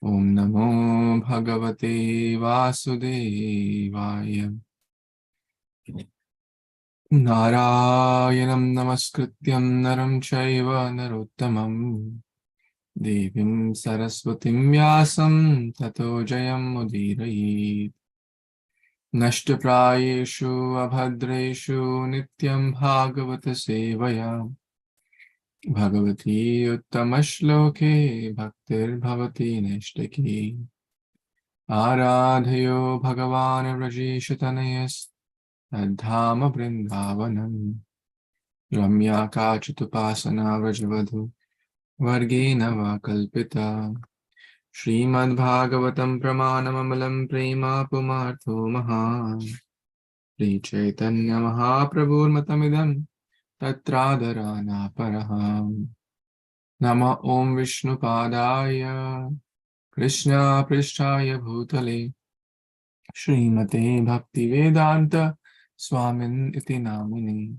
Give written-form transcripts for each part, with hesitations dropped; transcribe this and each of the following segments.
Om Namo Bhagavate Vasudevaya. Narayanam Namaskrityam Naram Chaiva Narottamam Devim Saraswatim Vyasam Tato Jayam Udirayet. Nashtaprayeshu Abhadreshu Nityaṁ bhāgavata-sevayā Bhagavati Uttamashloke Bhaktir Bhavati Nishtaki Aradhayo Bhagavan Rajeshatanayas Adhama Vrindavanam Ramya Kachitupasana Vrajavadhu Vargena Vakalpita Śrīmad-Bhāgavatam pramanamamalam prema pumartho maha Śrī Caitanya Mahāprabhu matamidam tatradharana paraham Nama Om Vishnu Padaya Krishna Prishtaya Bhutale Śrīmate Bhaktivedanta Swamin iti namini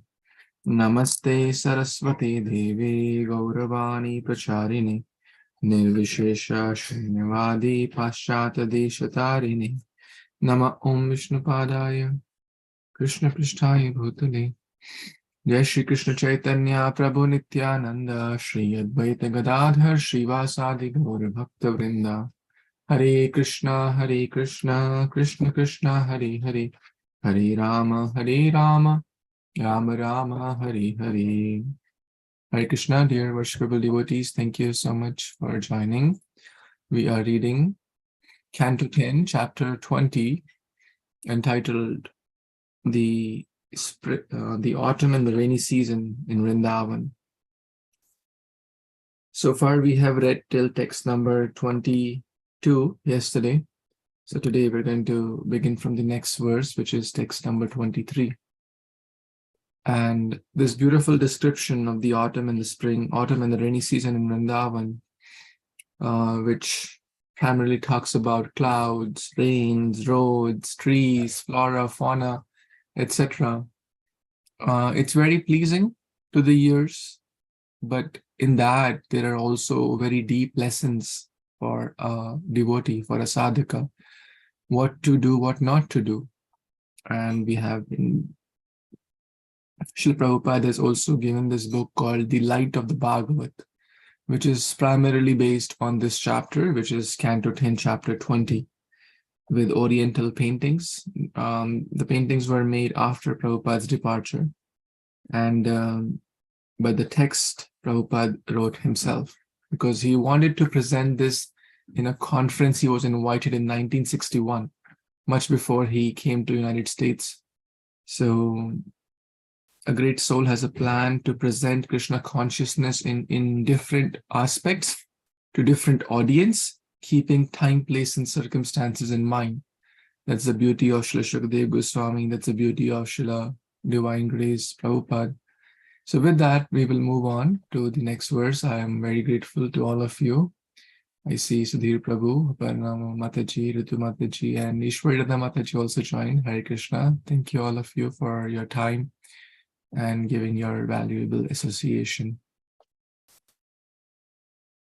Namaste Saraswati Devi Gauravani Pracharini Nirvishesha Shunyavadi Paschata Deshatarini Nama Om Vishnu Padaya Krishna Prishtaya Bhutale Jai Śrī Krishna Caitanya Prabhu Nityananda Shri Advaita Gadadhar Shrivasadi Gaura Bhakta Vrinda Hare Krishna Krishna Krishna Hare Hare Hare Rama Rama Rama Hare Hare. Hare Krishna, dear worshipable devotees, thank you so much for joining. We are reading Canto 10, Chapter 20, entitled the Autumn and the Rainy Season in Vrindavan. So far, we have read till text number 22 yesterday. So today, we're going to begin from the next verse, which is text number 23. And this beautiful description of the autumn and the spring, autumn and the rainy season in Vrindavan, which primarily talks about clouds, rains, roads, trees, flora, fauna, etc. It's very pleasing to the ears, but in that there are also very deep lessons for a devotee, for a sadhaka, what to do, what not to do. And we have been Srila Prabhupada has also given this book called The Light of the Bhagavat, which is primarily based on this chapter, which is Canto 10, Chapter 20, with Oriental paintings. The paintings were made after Prabhupada's departure, and but the text Prabhupada wrote himself because he wanted to present this in a conference he was invited in 1961, much before he came to United States. So a great soul has a plan to present Krishna consciousness in different aspects to different audience, keeping time, place, and circumstances in mind. That's the beauty of Srila Shukdev Goswami. That's the beauty of Srila Divine Grace Prabhupada. So with that, we will move on to the next verse. I am very grateful to all of you. I see Sudhir Prabhu, Aparna Mataji, Ritu Mataji, and Ishwarada Mataji also joined. Hare Krishna. Thank you all of you for your time and giving your valuable association.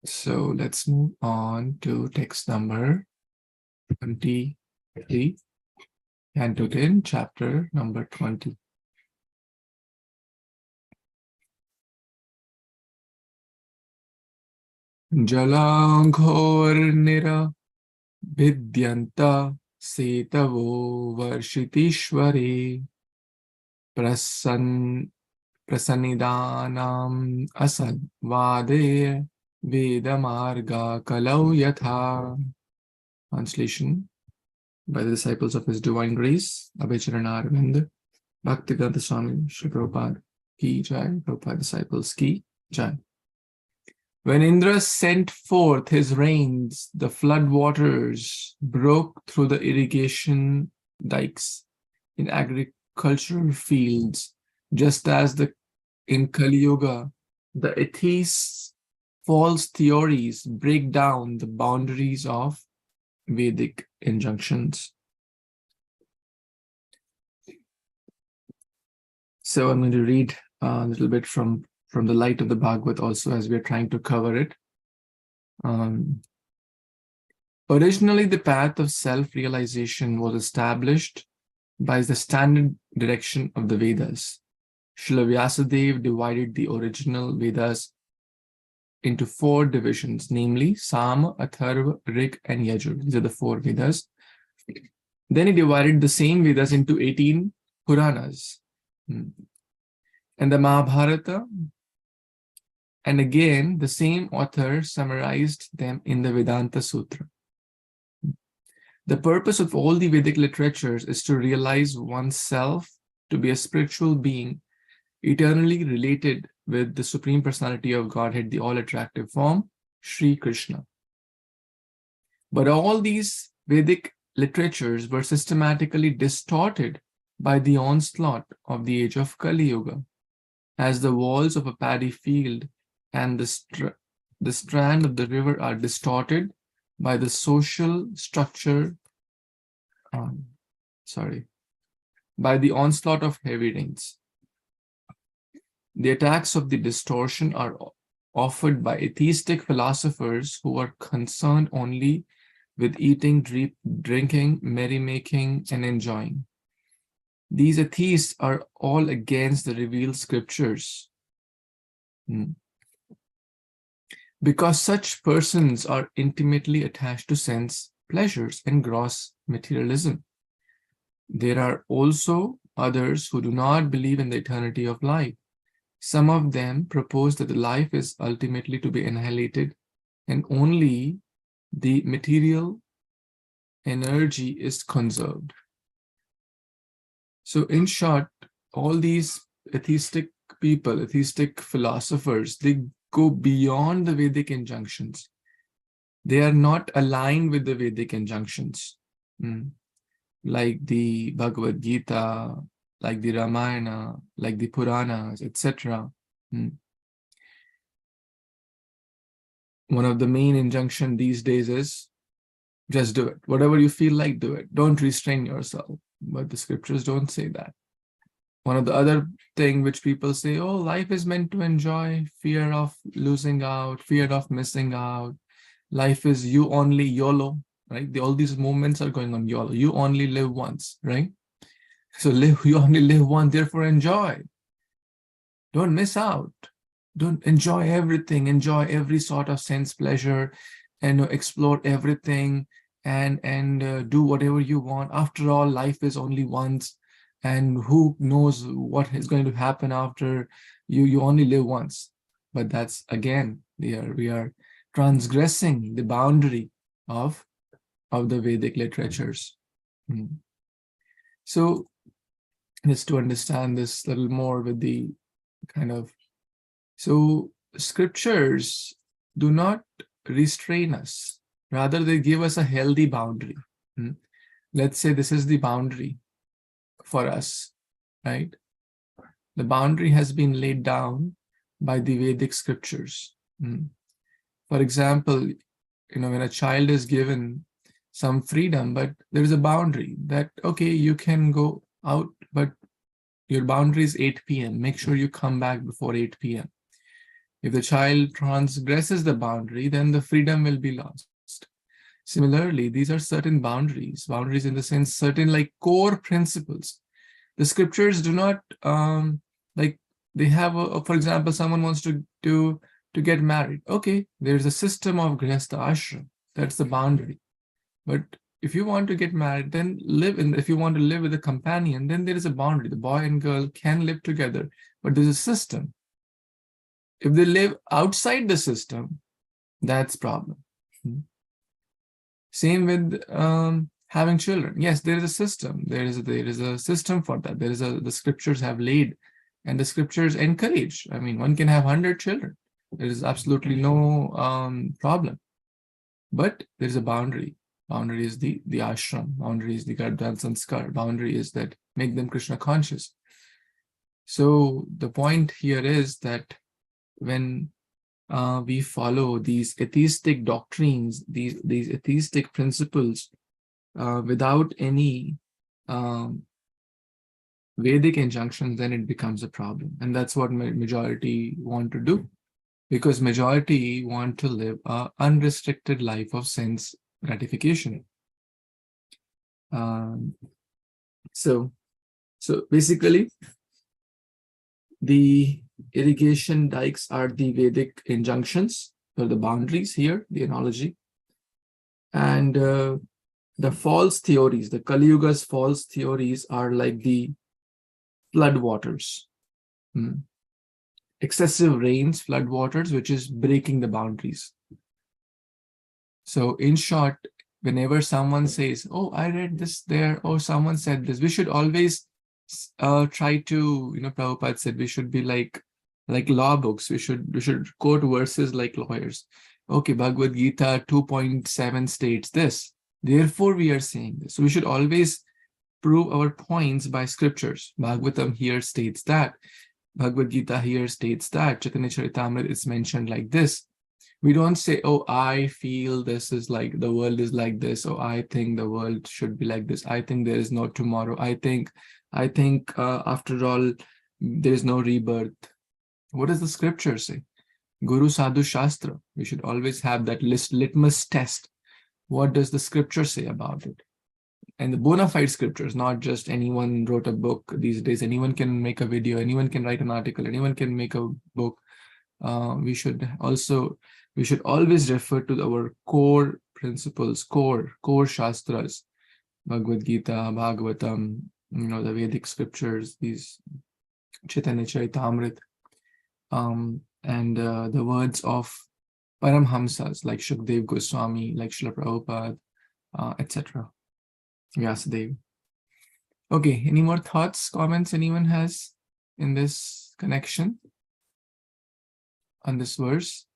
So let's move on to text number 23, Canto 10, chapter number 20. Jalaghor nira vidyanta setavo varshitishwari Prasanidanam asad vade vedamarga kalau yatha. Translation by the disciples of His Divine Grace, Abhicharana Arvind, Bhaktivedanta Swami, Srila Prabhupada ki jai, Prabhupada disciples ki jai. When Indra sent forth his rains, the flood waters broke through the irrigation dikes in agricultural fields, just as in Kali Yuga, the atheists' false theories break down the boundaries of Vedic injunctions. So I'm going to read a little bit from the light of the Bhagavat also, as we are trying to cover it. Originally, the path of self-realization was established by the standard direction of the Vedas. Srila Vyasadeva divided the original Vedas into 4 divisions, namely Sama, Atharva, Rig, and Yajur. These are the 4 Vedas. Then he divided the same Vedas into 18 Puranas. And the Mahabharata, and again, the same author summarized them in the Vedanta Sutra. The purpose of all the Vedic literatures is to realize oneself to be a spiritual being, eternally related with the Supreme Personality of Godhead, the all-attractive form, Śrī Krishna. But all these Vedic literatures were systematically distorted by the onslaught of the age of Kali Yuga, as the walls of a paddy field and the strand of the river are distorted by the social structure, by the onslaught of heavy rains. The attacks of the distortion are offered by atheistic philosophers who are concerned only with eating, drinking, merrymaking, and enjoying. These atheists are all against the revealed scriptures. Because such persons are intimately attached to sense, pleasures, and gross materialism. There are also others who do not believe in the eternity of life. Some of them propose that the life is ultimately to be annihilated and only the material energy is conserved. So in short, all these atheistic people, atheistic philosophers, they go beyond the Vedic injunctions. They are not aligned with the Vedic injunctions, like the Bhagavad Gita, like the Ramayana, like the Puranas, etc. One of the main injunctions these days is just do it. Whatever you feel like, do it. Don't restrain yourself. But the scriptures don't say that. One of the other thing which people say, oh, life is meant to enjoy, fear of losing out, fear of missing out. Life is you only, YOLO, right? All these moments are going on YOLO. You only live once, right? So you only live once, therefore enjoy. Don't miss out. Don't enjoy everything. Enjoy every sort of sense pleasure and explore everything and do whatever you want. After all, life is only once. And who knows what is going to happen after you only live once. But that's, again, we are transgressing the boundary of the Vedic literatures. So just to understand this a little more with the so scriptures do not restrain us. Rather, they give us a healthy boundary. Let's say this is the boundary for us, right? The boundary has been laid down by the Vedic scriptures. For example, when a child is given some freedom, but there is a boundary that, okay, you can go out, but your boundary is 8 p.m. Make sure you come back before 8 p.m. If the child transgresses the boundary, then the freedom will be lost. Similarly, these are certain boundaries in the sense, certain like core principles. The scriptures do not, they have, for example, someone wants to get married. Okay, there's a system of grihastha ashram. That's the boundary. But if you want to get married, then if you want to live with a companion, then there is a boundary. The boy and girl can live together, but there's a system. If they live outside the system, that's problem. Same with having children. Yes, there is a system. There is a system for that. The scriptures have laid, and the scriptures encourage. I mean, one can have 100 children. There is absolutely no problem. But there is a boundary. Boundary is the ashram. Boundary is the garbhan sanskar. Boundary is that make them Krishna conscious. So the point here is that when we follow these atheistic doctrines, these atheistic principles, without any Vedic injunctions, then it becomes a problem. And that's what majority want to do. Because majority want to live an unrestricted life of sense ratification. So basically, the irrigation dikes are the Vedic injunctions, or the boundaries here, the analogy. And the false theories, the Kali Yuga's false theories are like the flood waters. Excessive rains, flood waters, which is breaking the boundaries. So in short, whenever someone says, oh, I read this there, or someone said this, we should always try to, Prabhupada said we should be like law books. We should quote verses like lawyers. Okay, Bhagavad Gita 2.7 states this. Therefore, we are saying this. So we should always prove our points by scriptures. Bhagavatam here states that. Bhagavad Gita here states that. Caitanya-caritāmṛta is mentioned like this. We don't say, oh, I feel this is like, the world is like this, or I think the world should be like this. I think there is no tomorrow. I think after all, there is no rebirth. What does the scripture say? Guru Sadhu Shastra. We should always have that litmus test. What does the scripture say about it? And the bona fide scriptures, not just anyone wrote a book these days. Anyone can make a video. Anyone can write an article. Anyone can make a book. We should always refer to our core principles, core shastras, Bhagavad Gita, Bhagavatam, the Vedic scriptures, these Caitanya-caritāmṛta, and the words of Paramhamsas like Shukdev Goswami, like Srila Prabhupada, etc. Vyasadeva. Okay, any more thoughts, comments anyone has in this connection on this verse?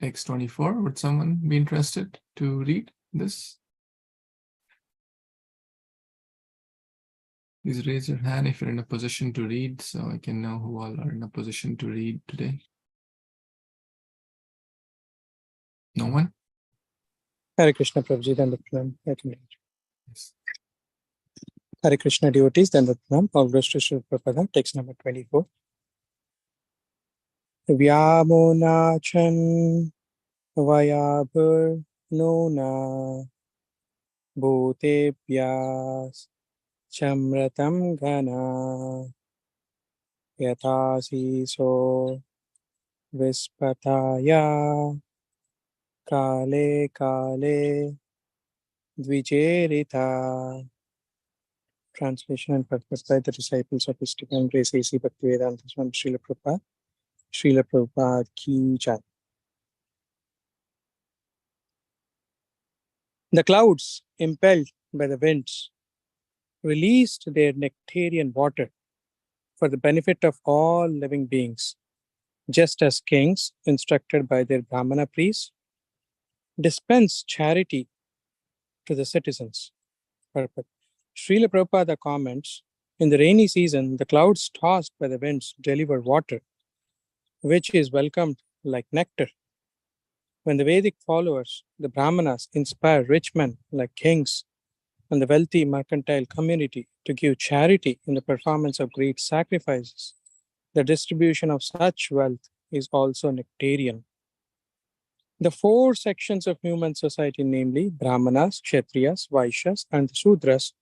Text 24, would someone be interested to read this? Please raise your hand if you're in a position to read, so I can know who all are in a position to read today. No one? Hare Kṛṣṇa, Prabhuji, then the Pranam. Yes. Hare Kṛṣṇa, devotees, then the Pranam. All goes to Śrīla Prabhupada, text number 24. Vyamonachan vayabhur nona bhutebhyas chamratam gana yatasiso vispataya kale kale dvijerita. Translation and purpose by the disciples of Iskcon Grace A.C. Bhaktivedanta Swami Śrīla Prabhupada. Śrīla Prabhupada ki jai. The clouds, impelled by the winds, released their nectarian water for the benefit of all living beings, just as kings, instructed by their Brahmana priests, dispense charity to the citizens. Purport. Śrīla Prabhupada comments, in the rainy season, the clouds tossed by the winds deliver water, which is welcomed like nectar. When the Vedic followers, the Brahmanas, inspire rich men like kings and the wealthy mercantile community to give charity in the performance of great sacrifices, the distribution of such wealth is also nectarian. The four sections of human society, namely Brahmanas, Kshatriyas, Vaishyas, and the Sudras,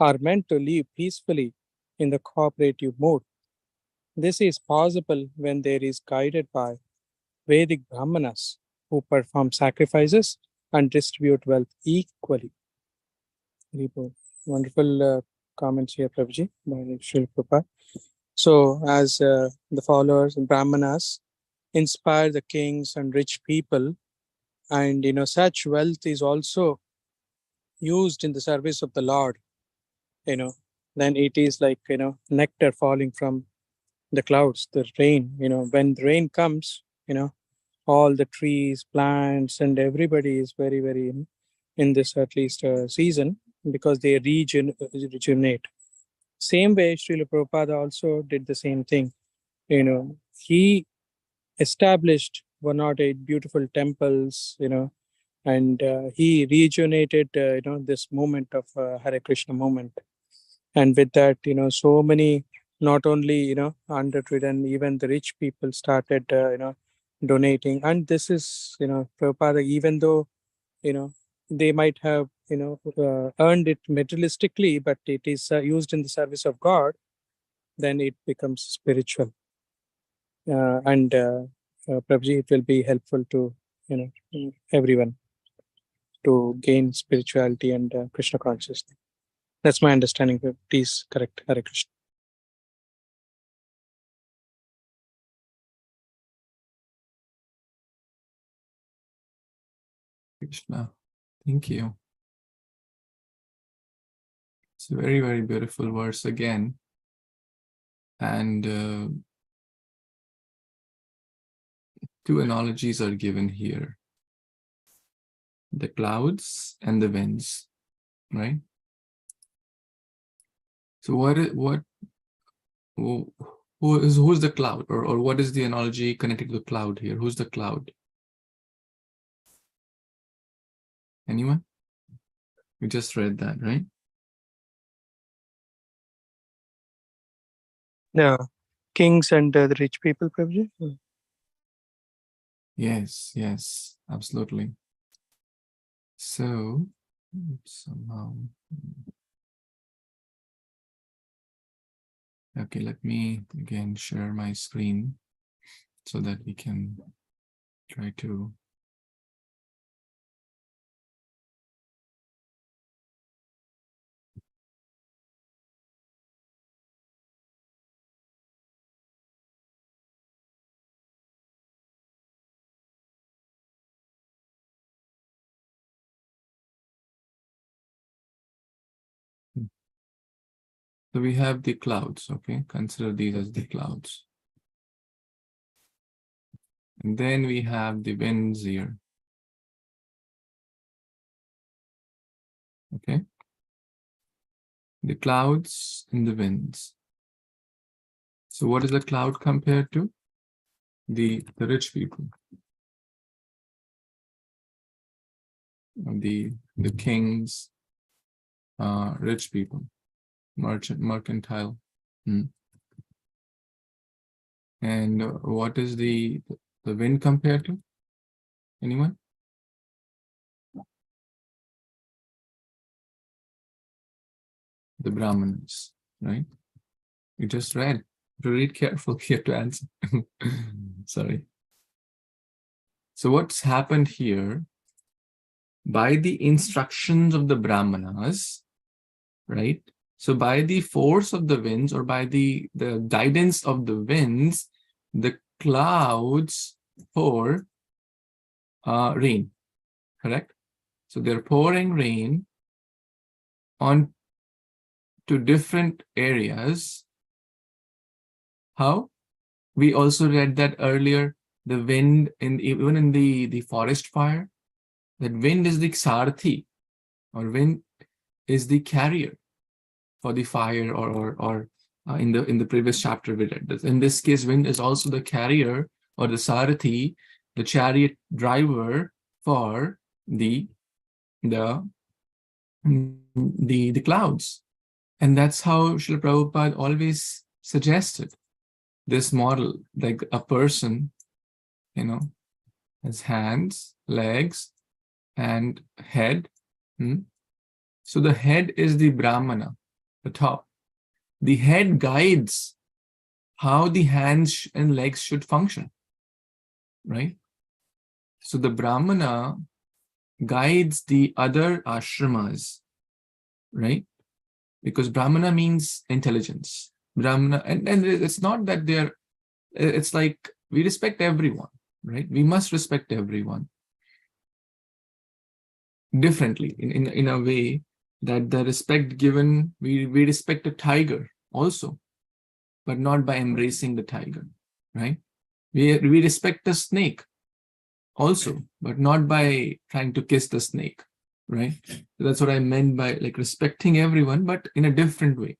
are meant to live peacefully in the cooperative mode. This is possible when there is guided by Vedic Brahmanas who perform sacrifices and distribute wealth equally. Wonderful comments here, Prabhuji, by Śrīla Prabhupada. So, as the followers, Brahmanas, inspire the kings and rich people, and such wealth is also used in the service of the Lord, then it is like nectar falling from the clouds, the rain. When the rain comes, all the trees, plants, and everybody is very, very in this at least season, because they regenerate. Same way, Śrīla Prabhupada also did the same thing. He established 108 beautiful temples, and he rejuvenated, this movement of Hare Kṛṣṇa movement. And with that, so many not only, underridden, even the rich people started, donating. And this is, Prabhupada, even though, they might have, earned it materialistically, but it is used in the service of God, then it becomes spiritual. And Prabhuji, it will be helpful to, everyone to gain spirituality and Krishna consciousness. That's my understanding. Please correct. Hare Krishna. Krishna, thank you. It's a very, very beautiful verse again. And two analogies are given here. The clouds and the winds, right? So who's the cloud, or what is the analogy connected to the cloud here? Who's the cloud? Anyone? We just read that, right? Yeah, kings and the rich people, Prabhuji. Yes, yes, absolutely. So somehow, okay, let me again share my screen so that we can try to so we have the clouds, okay? Consider these as the clouds. And then we have the winds here. Okay? The clouds and the winds. So what is the cloud compared to? The rich people. The kings, rich people, mercantile. And what is the wind compared to? Anyone? The Brahmanas, right? You just read. To read carefully, you have to answer. Sorry. So what's happened here? By the instructions of the Brahmanas, right? So by the force of the winds, or by the guidance of the winds, the clouds pour rain, correct? So they're pouring rain on to different areas. How? We also read that earlier, the wind, even in the forest fire, that wind is the sarthi, or wind is the carrier for the fire, or in the previous chapter we read this. In this case, wind is also the carrier, or the sarthi, the chariot driver for the clouds. And that's how Srila Prabhupada always suggested this model, like a person, has hands, legs, and head. So the head is the Brahmana, the top. The head guides how the hands and legs should function, right? So the Brahmana guides the other ashramas, right? Because Brahmana means intelligence. Brahmana, and it's not that it's like we respect everyone, right? We must respect everyone differently, in a way that the respect given, we respect a tiger also, but not by embracing the tiger, right? We respect the snake also, but not by trying to kiss the snake, right? So that's what I meant by like respecting everyone, but in a different way.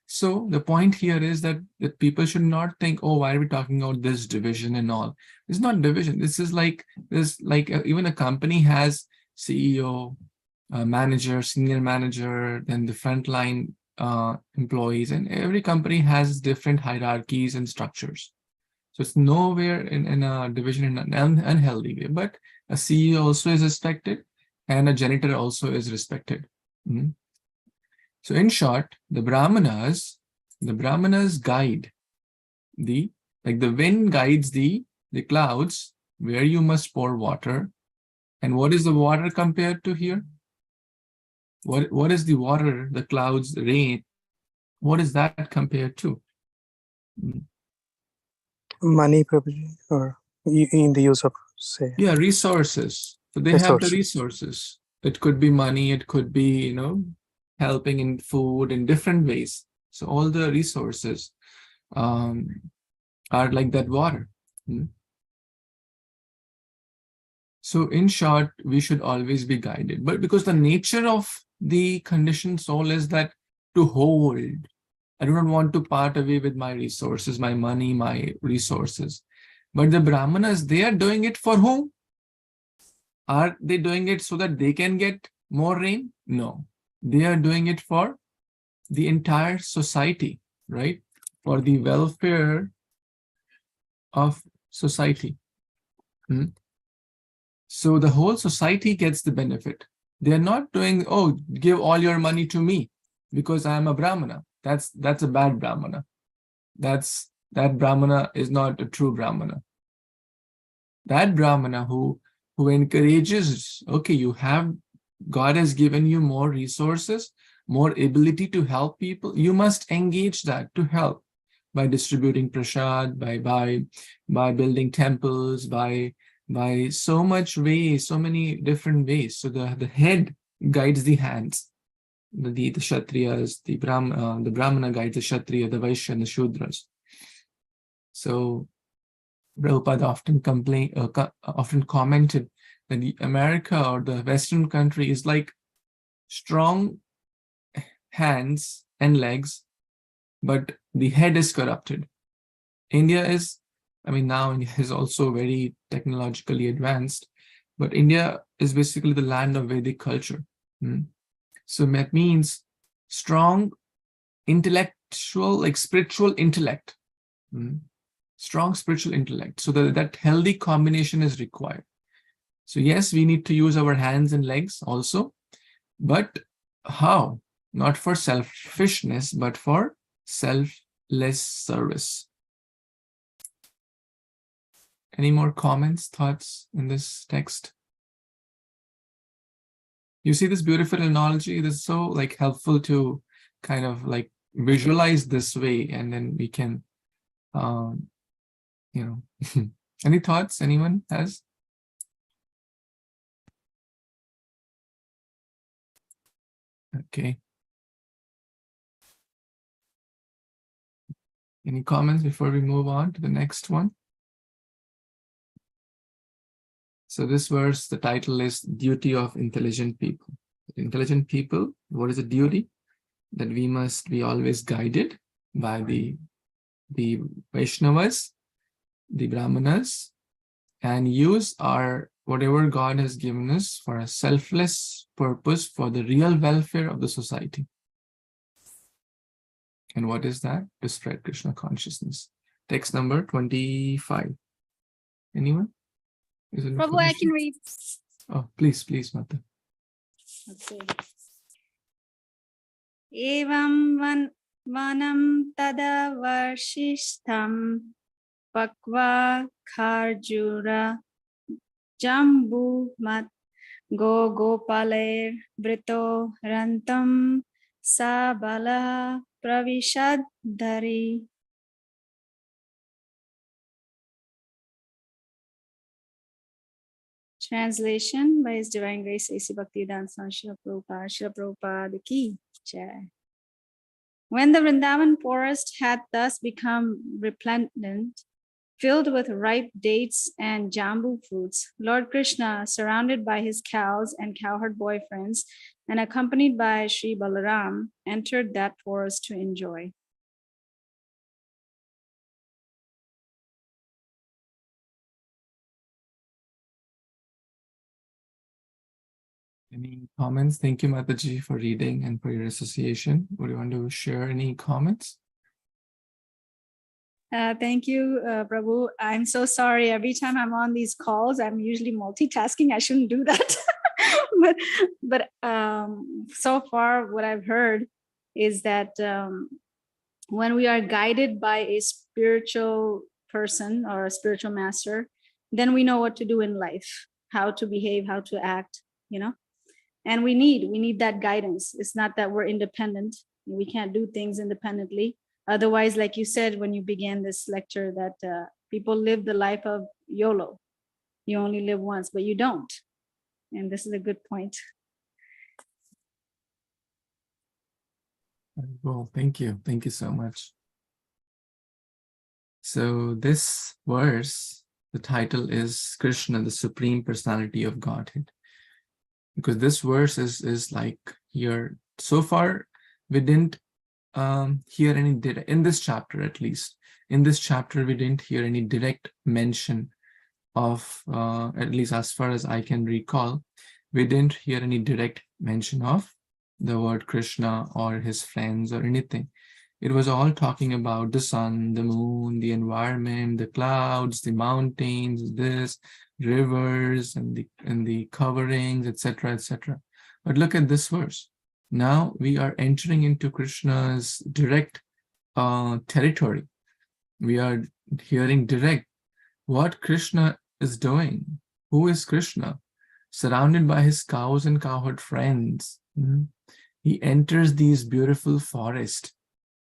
So the point here is that people should not think, oh, why are we talking about this division and all? It's not division. This is like even a company has CEO, manager, senior manager, then the frontline employees, and every company has different hierarchies and structures. So it's nowhere in a division in an unhealthy way, but a CEO also is respected and a janitor also is respected. Mhm. So in short, the Brahmanas guide like the wind guides the clouds where you must pour water. And what is the water compared to here? What is the water, the clouds, the rain? What is that compared to? Money, probably, or in the use of, say, Yeah, resources. So they have the resources. It could be money, it could be, helping in food in different ways. So all the resources are like that water. So in short, we should always be guided. But because the nature of the conditioned soul is that to hold, I do not want to part away with my resources, my money, my resources. But the Brahmanas, they are doing it for whom? Are they doing it so that they can get more rain? No. They are doing it for the entire society, right? For the welfare of society. So the whole society gets the benefit. They're not doing, oh, give all your money to me because I am a Brahmana. That's a bad Brahmana. That Brahmana is not a true Brahmana. That Brahmana who encourages, okay, God has given you more resources, more ability to help people. You must engage that to help by distributing prasad, by building temples, by so much ways, so many different ways. So the head guides the hands, the Kshatriyas, the Brahmana guides the Kshatriya, the Vaishya, and the Shudras. So Prabhupada often commented that the America or the Western country is like strong hands and legs, but the head is corrupted. India is, now India is also very technologically advanced, but India is basically the land of Vedic culture. So that means strong intellectual, like spiritual intellect. Strong spiritual intellect. So that healthy combination is required. So yes, we need to use our hands and legs also, but how? Not for selfishness, but for selfless service. Any more comments, thoughts in this text? You see this beautiful analogy? This is so helpful to kind of visualize this way, and then we can, any thoughts anyone has? Okay. Any comments before we move on to the next one? So this verse, the title is Duty of Intelligent People. Intelligent people, what is the duty? That we must be always guided by the Vaishnavas, the Brahmanas, and use our whatever God has given us for a selfless purpose for the real welfare of the society. And what is that? To spread Krishna consciousness. Text number 25. Anyone? Prabhu, I can read. Oh, please, Mata. Okay. Evam vanam tada varshishtam pakva kharjura jambu mat gopaler brito rantam sabala pravishadhari. Translation by His Divine Grace A.C. Bhaktivedanta Swami Srila Prabhupada. Srila Prabhupada ki jai. When the Vrindavan forest had thus become resplendent, filled with ripe dates and jambu fruits, Lord Krishna, surrounded by his cows and cowherd boyfriends and accompanied by Sri Balaram, entered that forest to enjoy. Any comments? Thank you, Mataji, for reading and for your association. Would you want to share any comments? Thank you, Prabhu. I'm so sorry. Every time I'm on these calls, I'm usually multitasking. I shouldn't do that. but so far, what I've heard is that when we are guided by a spiritual person or a spiritual master, then we know what to do in life, how to behave, how to act, and we need that guidance. It's not that we're independent. We can't do things independently. Otherwise, like you said when you began this lecture, that people live the life of YOLO. You only live once, but you don't. And this is a good point. Well, thank you. Thank you so much. So this verse, the title is Krishna, the Supreme Personality of Godhead. Because this verse is like here, so far we didn't hear any in this chapter, at least in this chapter we didn't hear any direct mention of at least as far as I can recall, we didn't hear any direct mention of the word Krishna or his friends or anything. It was all talking about the sun, the moon, the environment, the clouds, the mountains, this rivers and the coverings, etc., etc. But look at this verse. Now we are entering into Krishna's direct territory. We are hearing direct what Krishna is doing. Who is Krishna? Surrounded by his cows and cowherd friends. He enters these beautiful forests.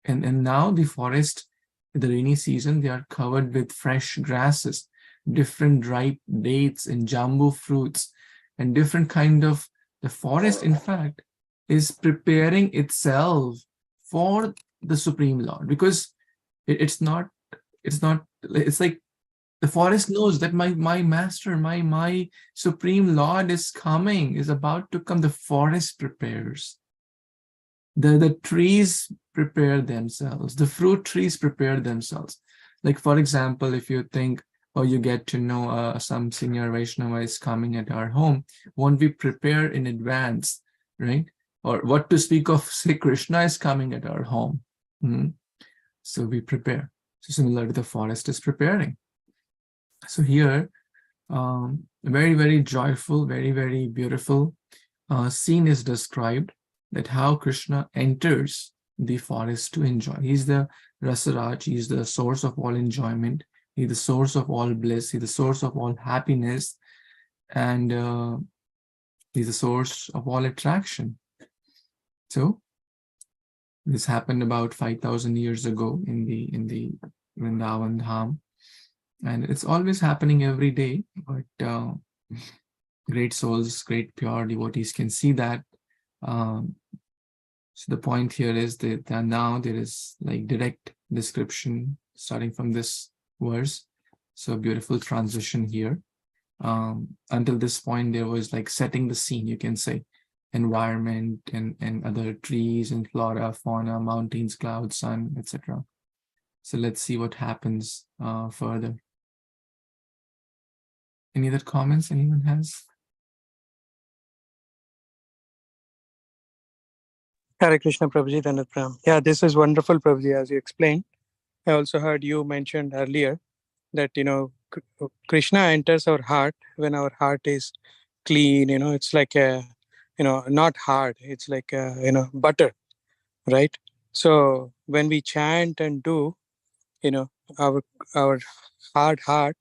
And now the forest, in the rainy season, they are covered with fresh grasses, different ripe dates and jambu fruits, and different kind of, the forest, in fact, is preparing itself for the Supreme Lord, because it's like the forest knows that my master, my Supreme Lord is coming, is about to come. The forest prepares. The trees prepare themselves. The fruit trees prepare themselves. Like, for example, if you think, or you get to know some senior Vaishnava is coming at our home, won't we prepare in advance, right? Or what to speak of, say, Krishna is coming at our home. So we prepare. So similarly, the forest is preparing. So here, very, very joyful, very, very beautiful scene is described, that how Krishna enters the forest to enjoy. He's the Rasaraj, he's the source of all enjoyment, he's the source of all bliss, he's the source of all happiness, and he's the source of all attraction. So this happened about 5,000 years ago in the Vrindavan Dham, and it's always happening every day, but great souls, great pure devotees can see that. So the point here is that now there is like direct description starting from this verse. So a beautiful transition here. Until this point, there was like setting the scene, you can say, environment and other trees and flora, fauna, mountains, clouds, sun, etc. So let's see what happens further. Any other comments anyone has? Hare Krishna, Prabhuji, Dandavat Pranam. Yeah, this is wonderful, Prabhuji, as you explained. I also heard you mentioned earlier that, Krishna enters our heart when our heart is clean, it's like a, not hard, it's like a, butter, right? So when we chant and do, our hard heart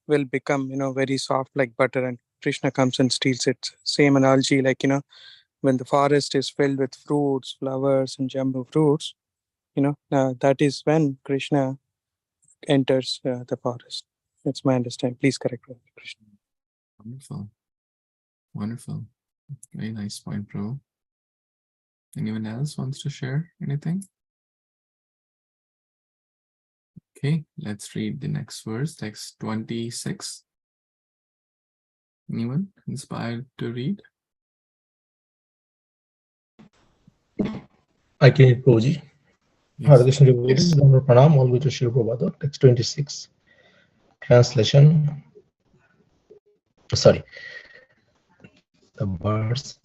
will become, very soft like butter, and Krishna comes and steals it. Same analogy, like, when the forest is filled with fruits, flowers, and jambu fruits, that is when Krishna enters the forest. That's my understanding. Please correct me, Krishna. Wonderful. Wonderful. Very nice point, bro. Anyone else wants to share anything? Okay, let's read the next verse, text 26. Anyone inspired to read? I can read, Prabhuji. Yes. Hare Krishna devotees, Pranam, all to Śrī Prabhupada, text 26. Translation. Sorry. the verse.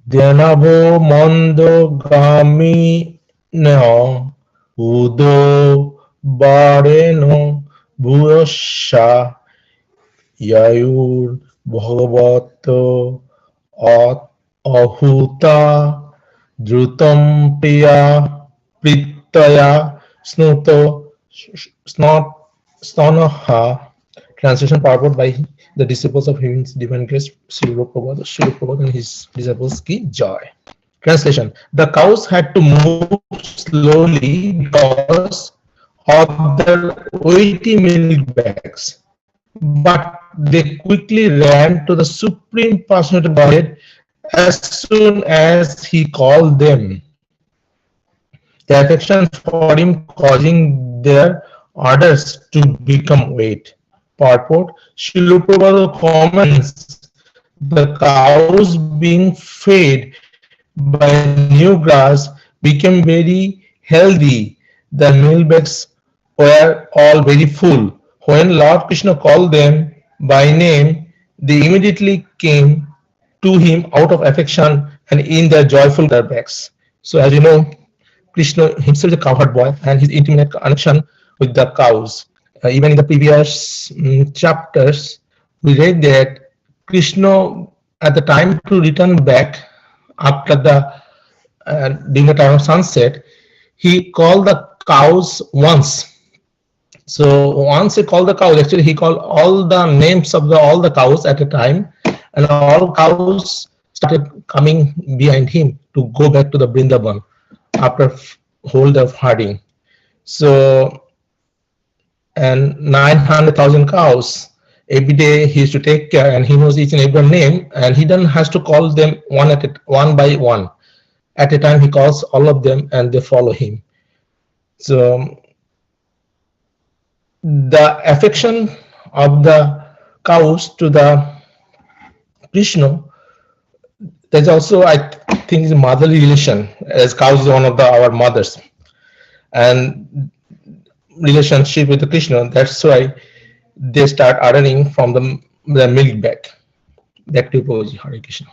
Dyanavo mondo gami no udo bareno bhuyasya yayur bhagavato ahuta drutam priya pritaya snuto snanaha. Translation purport by the disciples of His Divine Grace, Śrī Prabhupada and his disciples ki joy. Translation: the cows had to move slowly because of their weighty milk bags, but they quickly ran to the Supreme Personality of Godhead as soon as He called them. The affection for Him causing their orders to become weight. Purport: Śrīla Prabhupada comments, the cows being fed by new grass became very healthy. The milk bags were all very full. When Lord Krishna called them by name, they immediately came to him out of affection and in their joyful bags. So as you know, Krishna himself is a cowherd boy and his intimate connection with the cows. Even in the previous chapters, we read that Krishna, at the time to return back after the during the time of sunset, he called the cows once. So once he called the cows, actually he called all the names of all the cows at a time, and all cows started coming behind him to go back to the Vrindavan after whole day of herding. So, and 900,000 cows every day he used to take care, and he knows each and every name, and he then has to call them one by one. At a time he calls all of them and they follow him. So the affection of the cows to the Krishna, there's also, I think, is a motherly relation, as cows is one of our mothers, and relationship with the Krishna. That's why they start earning from the milk bag. Back to Prabhuji. Hare Krishna.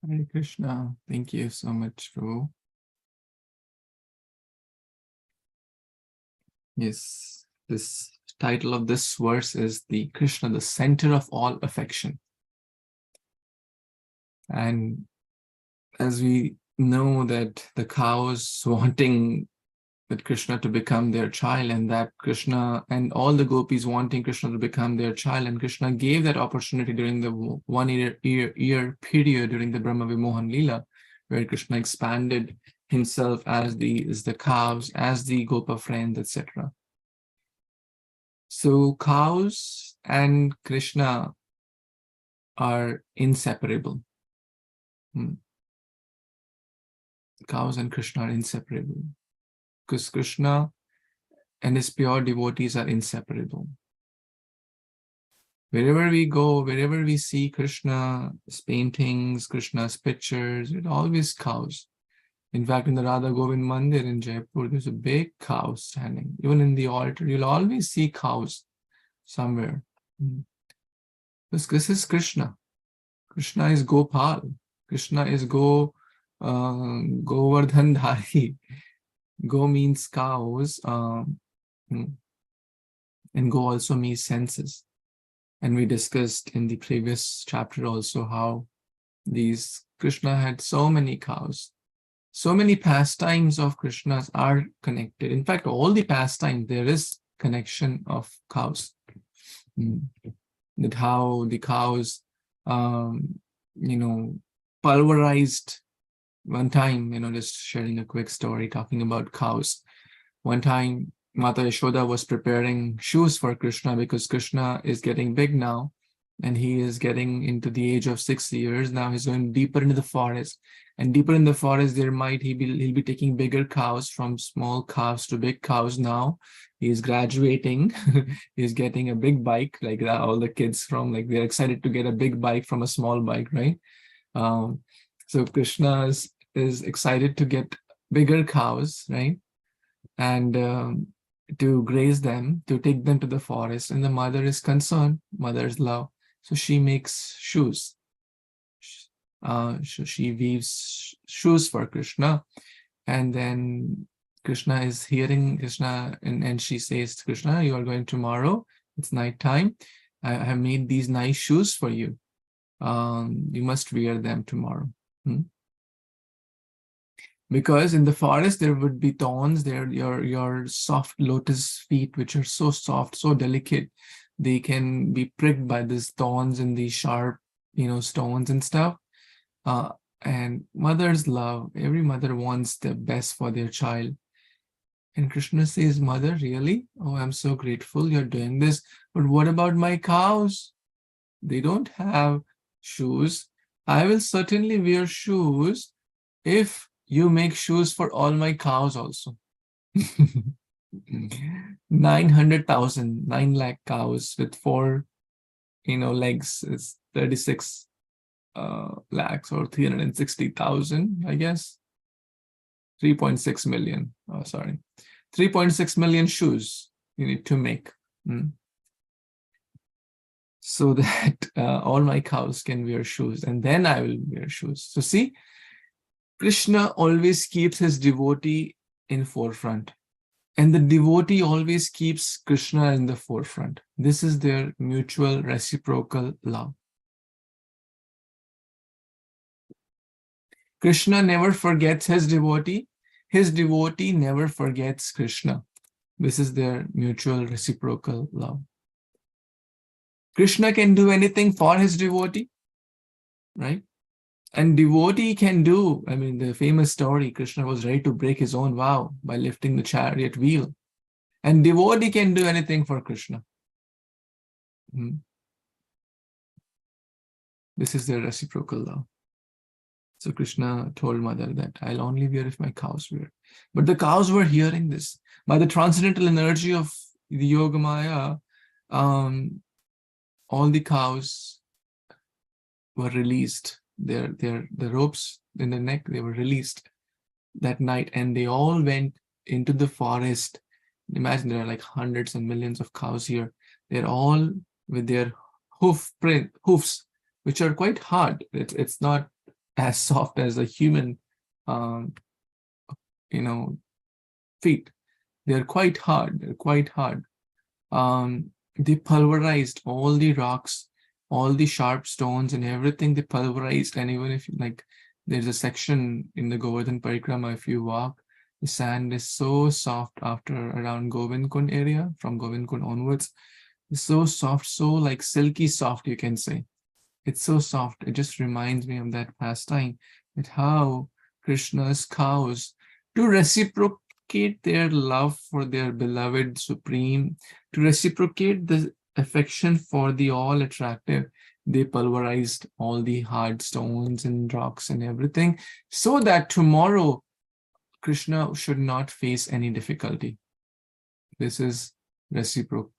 Hare Krishna. Thank you so much, Prabhu. Yes, this title of this verse is the Krishna, the center of all affection. And as we know that the cows wanting that Krishna to become their child, and that Krishna and all the gopis wanting Krishna to become their child, and Krishna gave that opportunity during the 1 year period during the Brahma Vimohan Leela, where Krishna expanded himself as the cows, as the Gopa friends, etc. So cows and Krishna are inseparable. Cows and Krishna are inseparable, because Krishna and his pure devotees are inseparable. Wherever we go, wherever we see Krishna's paintings, Krishna's pictures, it always cows. In fact, in the Radha Govind Mandir in Jaipur, there's a big cow standing. Even in the altar, you'll always see cows somewhere. This is Krishna. Krishna is Gopal. Krishna is Govardhan Dhari. Go means cows, and go also means senses. And we discussed in the previous chapter also how Krishna had so many cows. So many pastimes of Krishna's are connected. In fact, all the pastimes, there is connection of cows. That how the cows, pulverized one time, just sharing a quick story talking about cows. One time, Mata Yashoda was preparing shoes for Krishna, because Krishna is getting big now, and he is getting into the age of 6 years. Now he's going deeper into the forest, and deeper in the forest, he'll be taking bigger cows, from small cows to big cows. Now he's graduating. He's getting a big bike, like that. All the kids they're excited to get a big bike from a small bike, right? So Krishna is excited to get bigger cows, right? And to graze them, to take them to the forest. And the mother is concerned, mother's love. So she makes shoes. She weaves shoes for Krishna. And then Krishna is hearing Krishna, and she says, Krishna, you are going tomorrow. It's night time. I have made these nice shoes for you. You must wear them tomorrow. Because in the forest there would be thorns. There, your soft lotus feet, which are so soft, so delicate, they can be pricked by these thorns and these sharp, stones and stuff. And mother's love, every mother wants the best for their child. And Krishna says, mother, really? Oh, I'm so grateful you're doing this. But what about my cows? They don't have shoes. I will certainly wear shoes if you make shoes for all my cows also. 900,000, 9 lakh cows with 4, legs is 36 lakhs or 360,000, I guess. 3.6 million. Oh, sorry. 3.6 million shoes you need to make. So that all my cows can wear shoes, and then I will wear shoes. So see, Krishna always keeps his devotee in forefront, and the devotee always keeps Krishna in the forefront. This is their mutual reciprocal love. Krishna never forgets his devotee never forgets Krishna. This is their mutual reciprocal love. Krishna can do anything for his devotee, right? And devotee can do, the famous story, Krishna was ready to break his own vow by lifting the chariot wheel. And devotee can do anything for Krishna. This is their reciprocal love. So Krishna told mother that I'll only wear if my cows wear. But the cows were hearing this. By the transcendental energy of the Yogamaya, all the cows were released. The ropes in the neck, they were released that night, and they all went into the forest. Imagine there are like hundreds and millions of cows here. They're all with their hoofs, which are quite hard. It's not as soft as a human, feet. They're quite hard. They pulverized all the rocks, all the sharp stones and everything. They pulverized. And even if there's a section in the Govardhan Parikrama, if you walk, the sand is so soft after around Govindkund area, from Govindkund onwards. It's so soft, so like silky soft, you can say. It's so soft. It just reminds me of that pastime, that how Krishna's cows, to reciprocate their love for their beloved Supreme, to reciprocate the affection for the all attractive, they pulverized all the hard stones and rocks and everything, so that tomorrow Krishna should not face any difficulty. This is reciprocal,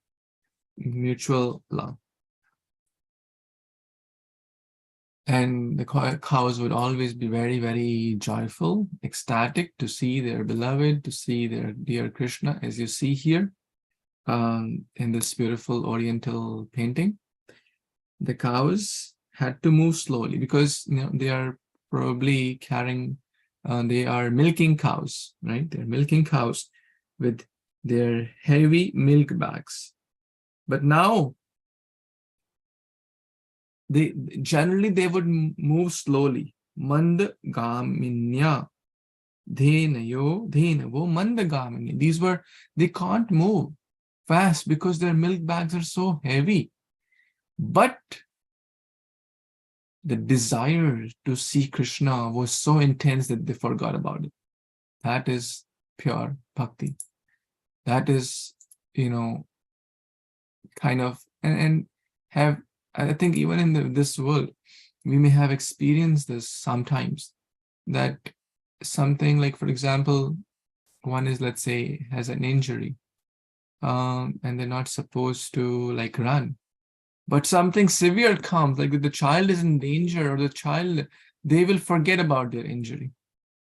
mutual love. And the cows would always be very, very joyful, ecstatic to see their beloved, to see their dear Krishna, as you see here in this beautiful oriental painting. The cows had to move slowly because they are probably carrying, they are milking cows, right? They're milking cows with their heavy milk bags. But now, they would move slowly. Mand gaminya, dhenayo, dhenavo, mand gaminya. They can't move fast because their milk bags are so heavy. But the desire to see Krishna was so intense that they forgot about it. That is pure bhakti. That is, kind of, and have, I think even in this world, we may have experienced this sometimes, that something like, for example, one is, let's say, has an injury, and they're not supposed to run. But something severe comes, like if the child is in danger or they will forget about their injury,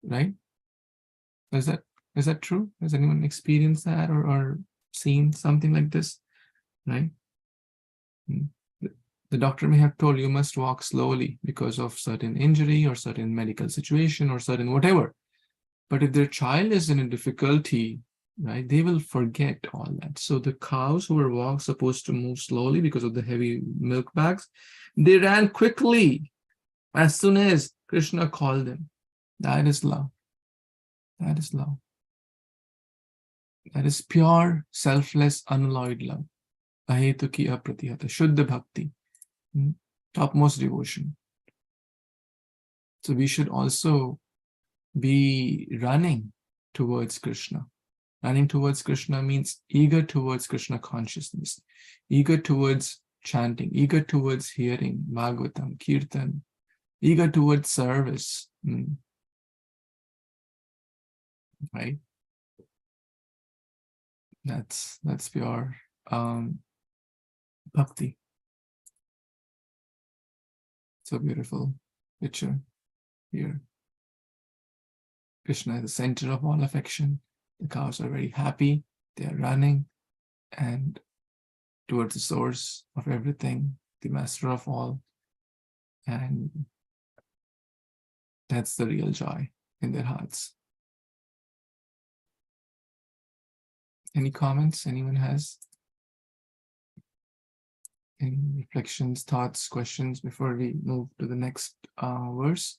right? Is that true? Has anyone experienced that or seen something like this? Right? The doctor may have told you must walk slowly because of certain injury or certain medical situation or certain whatever. But if their child is in a difficulty, right, they will forget all that. So the cows who were supposed to move slowly because of the heavy milk bags, they ran quickly as soon as Krishna called them. That is love. That is love. That is pure, selfless, unalloyed love. Ahetuki apratihata, Shuddha Bhakti, topmost devotion. So we should also be running towards Krishna. Running towards Krishna means eager towards Krishna consciousness, eager towards chanting, eager towards hearing Bhagavatam, Kirtan, eager towards service. Right? That's pure bhakti. So beautiful picture here. Krishna is the center of all affection. The cows are very happy. They are running and towards the source of everything, the master of all. And that's the real joy in their hearts. Any comments anyone has? Any reflections, thoughts, questions before we move to the next verse?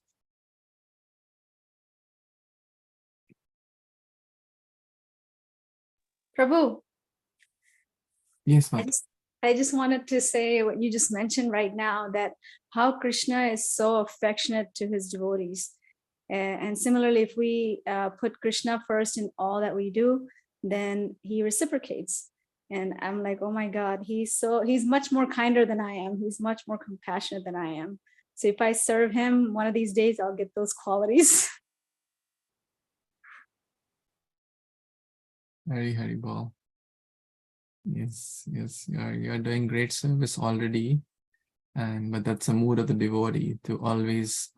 Prabhu, Yes, I ma'am. just wanted to say what you just mentioned right now, that how Krishna is so affectionate to his devotees. And similarly, if we put Krishna first in all that we do, then he reciprocates. And I'm like, oh my God, he's much more kinder than I am. He's much more compassionate than I am. So if I serve him, one of these days, I'll get those qualities. Hari Bol. Yes, you are doing great service already. But that's a mood of the devotee to always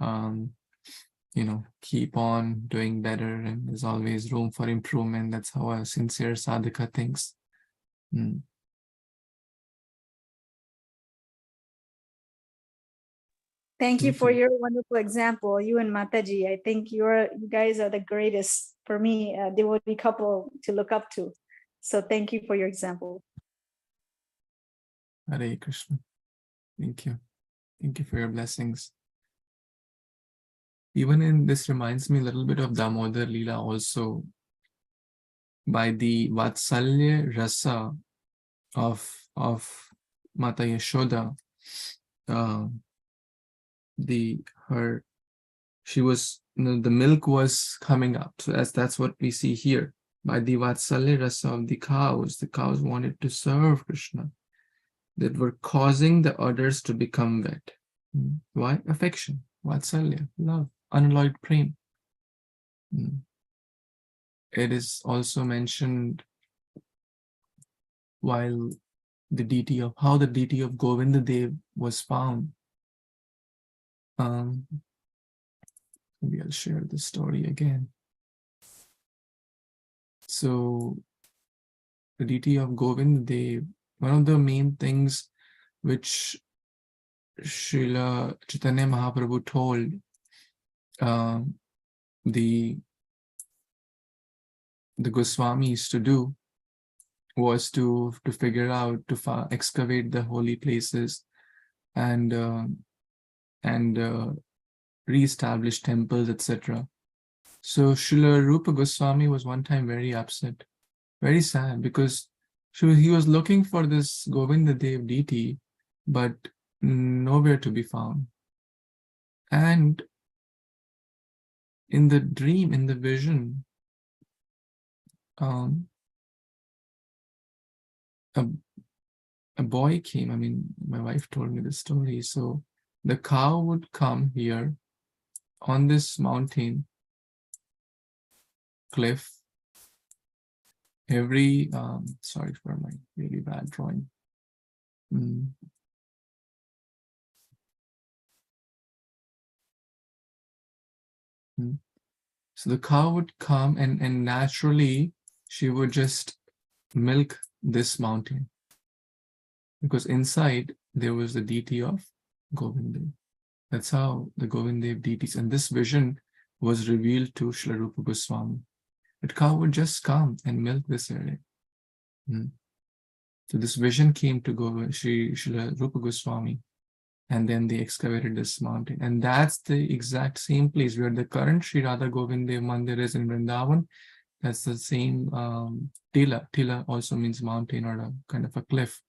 keep on doing better, and there's always room for improvement. That's how a sincere sadhaka thinks. Thank you for your wonderful example, you and Mataji. I think you guys are the greatest for me, a devotee couple to look up to. So thank you for your example. Hare Krishna. Thank you. Thank you for your blessings. Even in this reminds me a little bit of Damodar Leela also. By the Vatsalya Rasa of Mata Yashoda, the milk was coming up. So that's what we see here. By the Vatsalya Rasa of the cows wanted to serve Krishna, that were causing the others to become wet. Why? Affection, Vatsalya, love, unalloyed prem. It is also mentioned while how the deity of Govinda Dev was found. Maybe I'll share the story again. So the deity of Govinda Dev, one of the main things which Śrī Caitanya Mahāprabhu told the Goswamis to do was to figure out, to excavate the holy places and re-establish temples, etc. So Srila Rupa Goswami was one time very upset, very sad, because he was looking for this Govinda Dev deity, but nowhere to be found. And in the dream, in the vision, a boy came. I mean, my wife told me the story. So the cow would come here on this mountain cliff every, sorry for my really bad drawing. So the cow would come and naturally she would just milk this mountain, because inside there was the deity of Govinda. That's how the Govinda deities, and this vision was revealed to Srila Rupa Goswami. That cow would just come and milk this area. So this vision came to Srila Rupa Goswami, and then they excavated this mountain. And that's the exact same place where the current Sri Radha Govinda Mandir is in Vrindavan. That's the same Tila. Tila also means mountain or a kind of a cliff.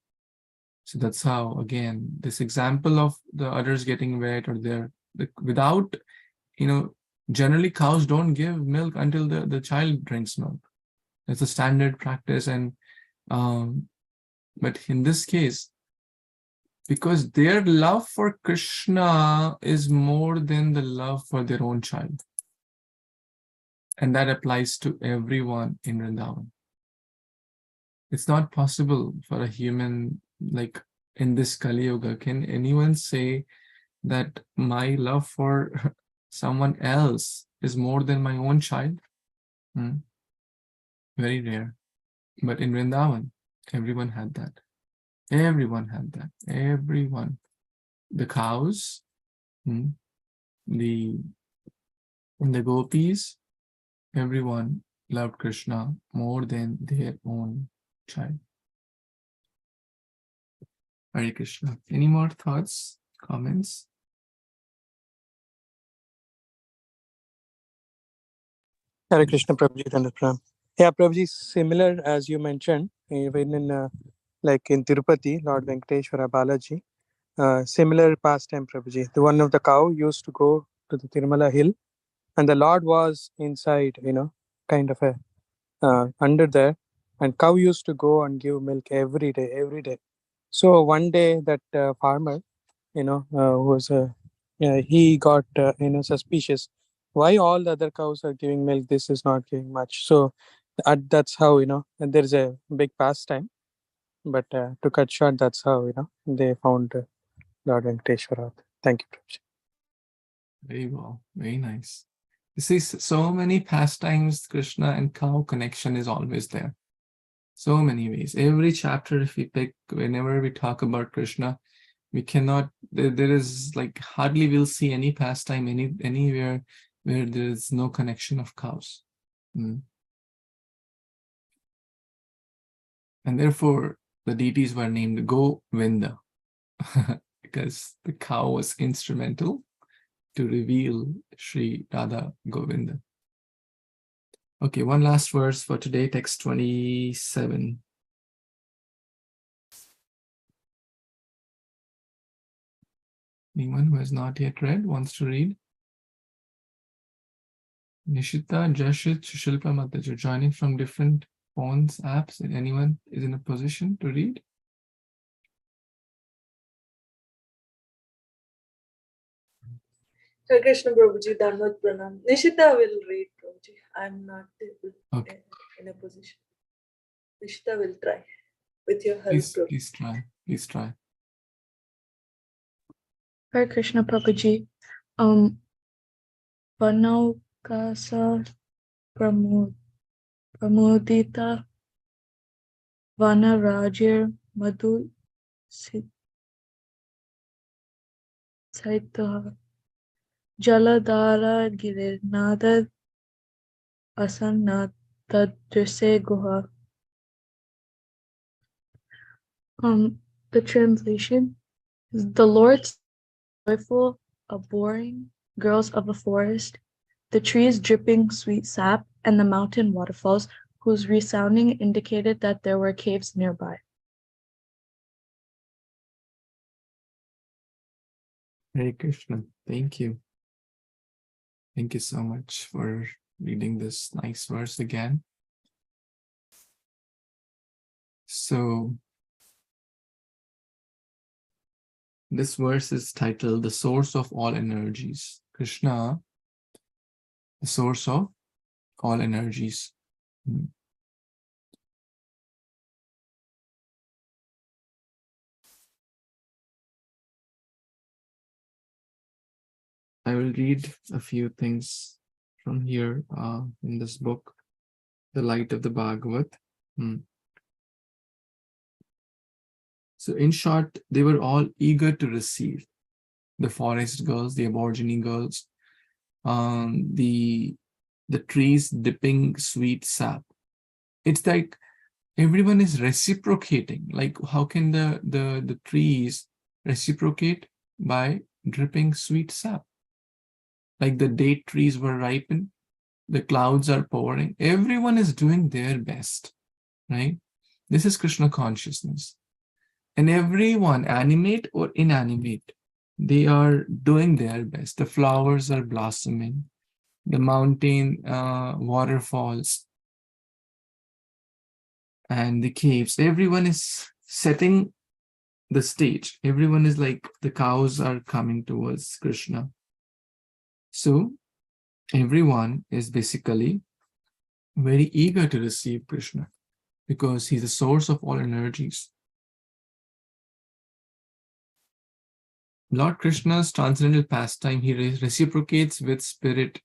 So that's how, again, this example of the udders getting wet or without, generally cows don't give milk until the child drinks milk. That's a standard practice. And but in this case, because their love for Krishna is more than the love for their own child. And that applies to everyone in Vrindavan. It's not possible for a human, like in this Kali Yuga, can anyone say that my love for someone else is more than my own child? Very rare. But in Vrindavan, everyone had that. Everyone had that. Everyone. The cows, the gopis, everyone loved Krishna more than their own child. Hare Krishna. Any more thoughts, comments? Hare Krishna, Prabhuji, Pram. Yeah, Prabhuji, similar as you mentioned, even in like in Tirupati, Lord Venkateshwara Balaji, similar pastime, Prabhuji. The one of the cow used to go to the Tirumala hill, and the Lord was inside, kind of under there, and cow used to go and give milk every day. So one day that farmer, he got suspicious. Why all the other cows are giving milk? This is not giving much. So that's how and there's a big pastime. But to cut short, that's how they found Lord Venkateshwara. Thank you, Prabhuji. Very well, very nice. You see, so many pastimes, Krishna and cow connection is always there. So many ways. Every chapter, if we pick, whenever we talk about Krishna, we cannot, there is like hardly we'll see any pastime anywhere where there is no connection of cows. And therefore, the deities were named Govinda because the cow was instrumental to reveal Sri Radha Govinda. Okay, one last verse for today, text 27. Anyone who has not yet read wants to read? Nishita, Jashit, Shilpa, Mataji, you're joining from different phones, apps, and anyone is in a position to read? Hare Krishna Prabhuji, Dhanvat Pranam. Nishita will read, Prabhuji. I'm not able in a position. Nishita will try with your help. Please try. Please try. Hare Krishna Prabhuji. Vanaukasa Pramudita Vanarajir Madhu Saita Jaladhara Girirnada Asana Tadrise Guha. The translation is the Lord's joyful, abhorring girls of the forest, the trees dripping sweet sap, and the mountain waterfalls whose resounding indicated that there were caves nearby. Hare Krishna. Thank you. Thank you so much for reading this nice verse again. So, this verse is titled The Source of All Energies. Krishna, the source of all energies. I will read a few things from here in this book, The Light of the Bhagavat. So in short, they were all eager to receive. The forest girls, the aborigine girls, the trees dipping sweet sap. It's like everyone is reciprocating. Like how can the trees reciprocate? By dripping sweet sap. Like the date trees were ripened, the clouds are pouring. Everyone is doing their best, right? This is Krishna consciousness. And everyone, animate or inanimate, they are doing their best. The flowers are blossoming, the mountain waterfalls, and the caves. Everyone is setting the stage. Everyone is like, the cows are coming towards Krishna. So everyone is basically very eager to receive Krishna because he's the source of all energies. Lord Krishna's transcendental pastime, he reciprocates with spirit,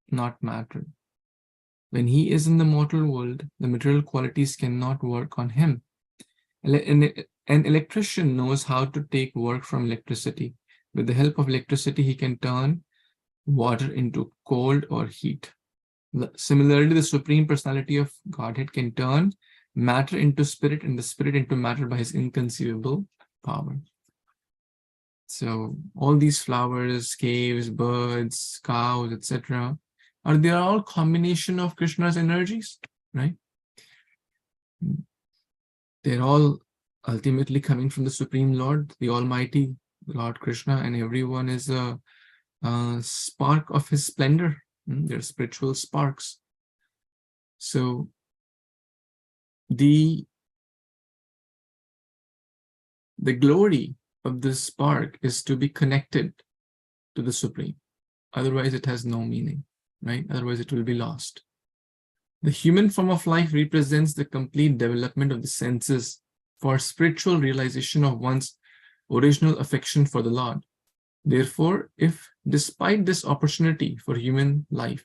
not matter. When he is in the mortal world, the material qualities cannot work on him. An electrician knows how to take work from electricity. With the help of electricity, he can turn water into cold or heat. Similarly, the Supreme Personality of Godhead can turn matter into spirit and the spirit into matter by his inconceivable power. So all these flowers, caves, birds, cows, etc., they are all combination of Krishna's energies, right? They're all ultimately coming from the Supreme Lord, the Almighty Lord Krishna, and everyone is a spark of his splendor. They're spiritual sparks. So the glory of this spark is to be connected to the Supreme. Otherwise, it has no meaning, right? Otherwise, it will be lost. The human form of life represents the complete development of the senses for spiritual realization of one's original affection for the Lord. Therefore, if despite this opportunity for human life,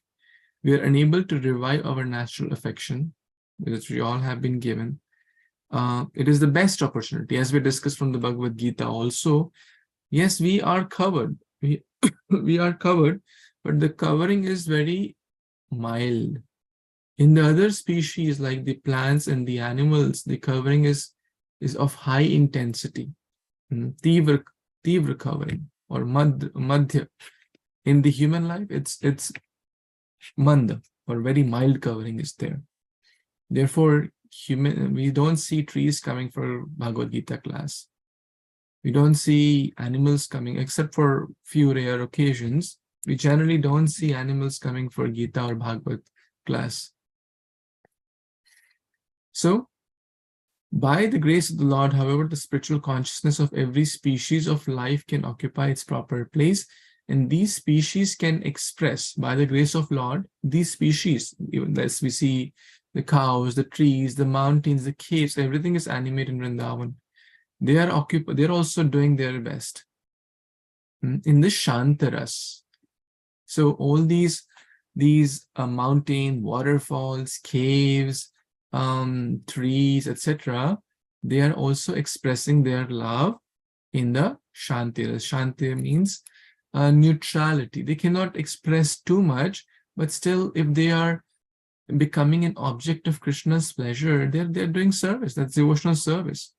we are unable to revive our natural affection, which we all have been given, it is the best opportunity, as we discussed from the Bhagavad Gita also. Yes, we are covered. We are covered, but the covering is very mild. In the other species, like the plants and the animals, the covering is of high intensity, tivra covering, or madhya. In the human life, it's manda, or very mild covering is there. Therefore, we don't see trees coming for Bhagavad Gita class. We don't see animals coming, except for few rare occasions. We generally don't see animals coming for Gita or Bhagavad class. So, by the grace of the Lord, however, the spiritual consciousness of every species of life can occupy its proper place, and these species can express, by the grace of Lord, these species, even as we see the cows, the trees, the mountains, the caves, everything is animate in Vrindavan. They are also doing their best in the Shantaras. So all these mountain, waterfalls, caves, trees, etc., they are also expressing their love in the Shantiras. Shanti means neutrality. They cannot express too much, but still, if they are becoming an object of Krishna's pleasure, they're doing service. That's devotional service.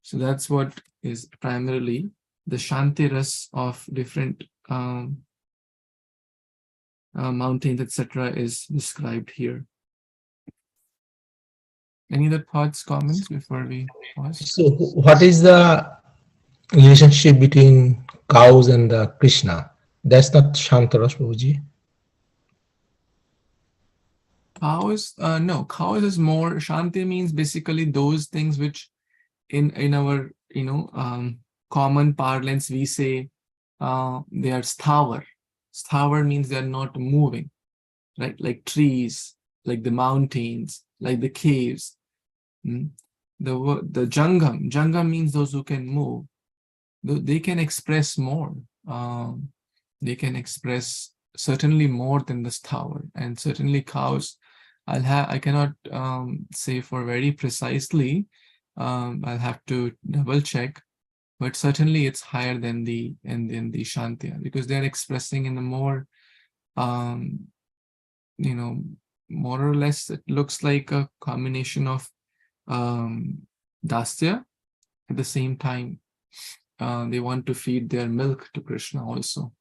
So that's what is primarily the Shantiras of different mountains, etc., is described here. Any other thoughts, comments before we pause? So, what is the relationship between cows and the Krishna? That's not Shantaras, Prabhuji. Cows, no, cows is more, Shanti means basically those things which in our, common parlance, we say they are sthavar. Sthavar means they are not moving, right? Like trees, like the mountains, like the caves. The Jangam means those who can move. They can express more. They can express certainly more than this tower, and certainly cows. I cannot say for very precisely. I'll have to double check, but certainly it's higher than the Shantya, because they're expressing in a more, more or less, it looks like a combination of dasya. At the same time, they want to feed their milk to Krishna also.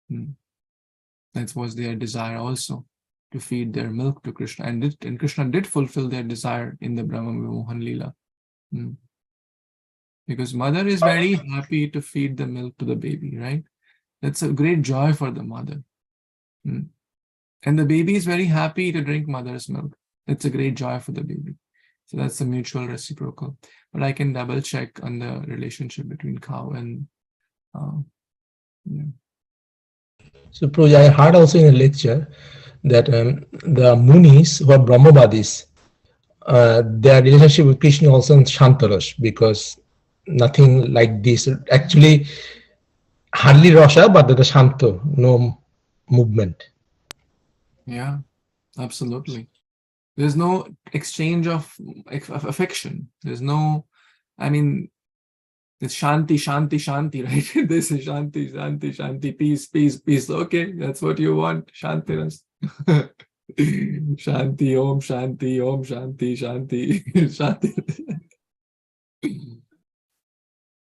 That was their desire also, to feed their milk to Krishna, and Krishna did fulfill their desire in the Brahma Vimohan Leela. Because mother is very happy to feed the milk to the baby, right? That's a great joy for the mother. And the baby is very happy to drink mother's milk. That's a great joy for the baby. So that's a mutual reciprocal. But I can double check on the relationship between cow and So Prabhuji, I heard also in a lecture that the Munis who are Brahmavadis, their relationship with Krishna also in Shantarash, because nothing like this. Actually, hardly Rasha, but the Shanto, no movement. Yeah, absolutely. There's no exchange of affection. There's no, it's shanti, shanti, shanti, right? This is shanti, shanti, shanti, peace, peace, peace. Okay, that's what you want, shanti. Shanti, om shanti, shanti, shanti.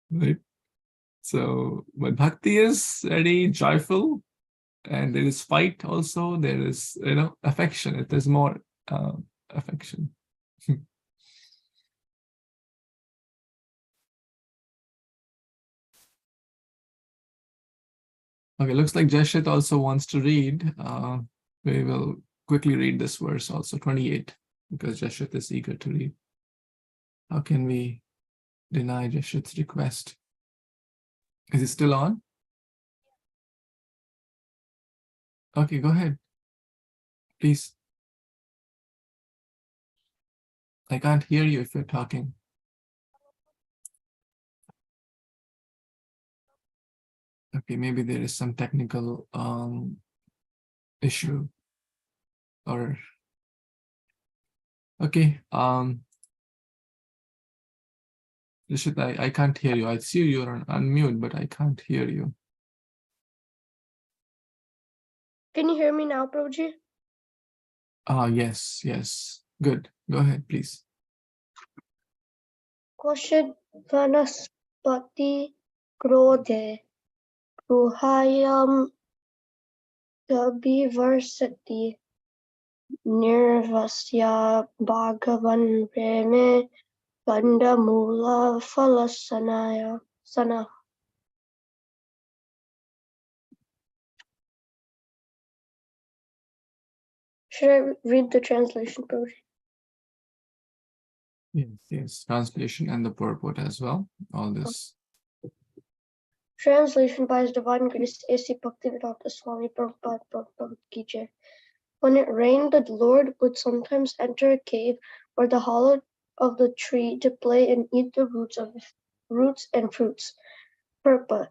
Right? So, but bhakti is very joyful, and there is fight also. There is, affection. It is more affection. Okay, looks like Jashit also wants to read. We will quickly read this verse also, 28, because Jashit is eager to read. How can we deny Jashit's request? Is it still on? Okay, go ahead. Please. I can't hear you if you're talking. Okay, maybe there is some technical issue. Or okay, Rishit, I can't hear you. I see you're on unmute, but I can't hear you. Can you hear me now, Prabhuji? Yes. Good. Go ahead, please. Question vanaspati krodhe gruhayam abhivarsati nirvasya bhagavan rene gandamula phalasanaya sana. Should I read the translation, Prabhuji? Yes. Translation and the purport as well. All this. Translation by His Divine Grace A.C. Bhaktivedanta Swami Prabhupada Ki Jai. When it rained, the Lord would sometimes enter a cave or the hollow of the tree to play and eat the roots and fruits. Purport.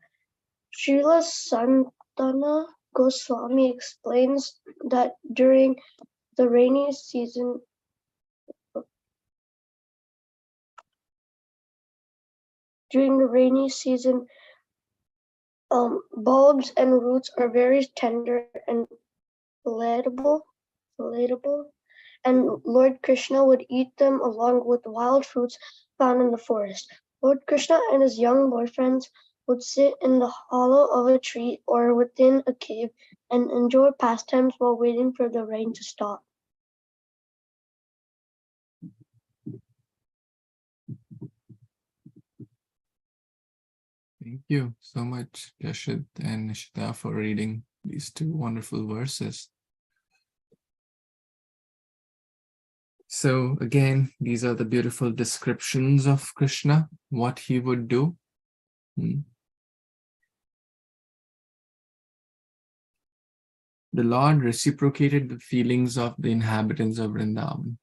Srila Santana Goswami explains that during the rainy season, bulbs and roots are very tender and palatable, and Lord Krishna would eat them along with wild fruits found in the forest. Lord Krishna and his young boyfriends would sit in the hollow of a tree or within a cave and enjoy pastimes while waiting for the rain to stop. Thank you so much, Yashit and Nishita, for reading these two wonderful verses. So again, these are the beautiful descriptions of Krishna, what he would do. The Lord reciprocated the feelings of the inhabitants of Vrindavan.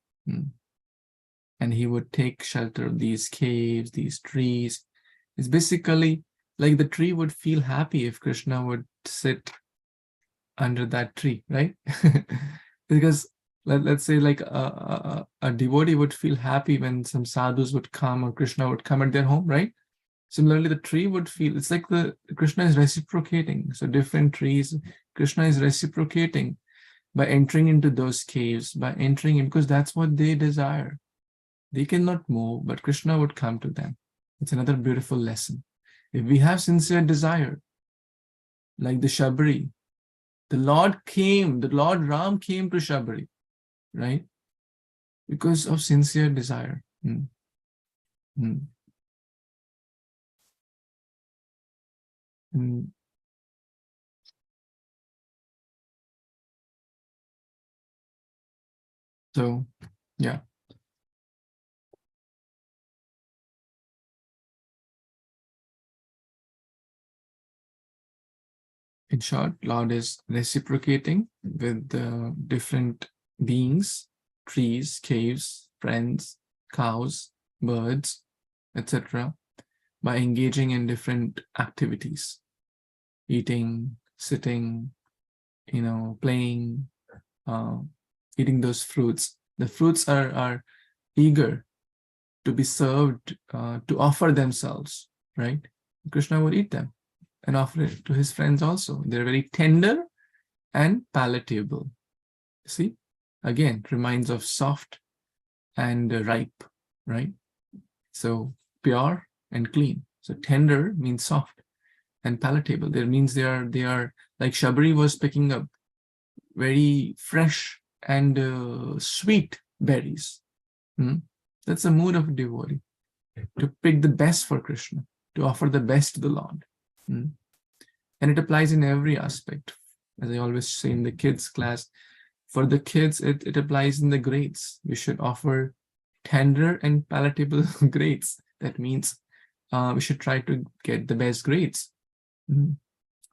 And he would take shelter of these caves, these trees. It's basically like the tree would feel happy if Krishna would sit under that tree, right? Because let's say like a devotee would feel happy when some sadhus would come or Krishna would come at their home, right? Similarly, the tree would feel, it's like the Krishna is reciprocating. So different trees, Krishna is reciprocating by entering into those caves, by entering in, because that's what they desire. They cannot move, but Krishna would come to them. It's another beautiful lesson. If we have sincere desire, like the Shabri, the Lord Ram came to Shabri, right? Because of sincere desire. So, yeah. In short, Lord is reciprocating with the different beings, trees, caves, friends, cows, birds, etc., by engaging in different activities, eating, sitting, playing, eating those fruits. The fruits are eager to be served, to offer themselves, right? Krishna would eat them and offer it to his friends also. They're very tender and palatable. See, again, reminds of soft and ripe, right? So pure and clean. So tender means soft, and palatable. That means they are like Shabri was picking up very fresh and sweet berries. That's the mood of a devotee, to pick the best for Krishna, to offer the best to the Lord. And it applies in every aspect. As I always say in the kids class, for the kids, it applies in the grades. We should offer tender and palatable grades. That means we should try to get the best grades.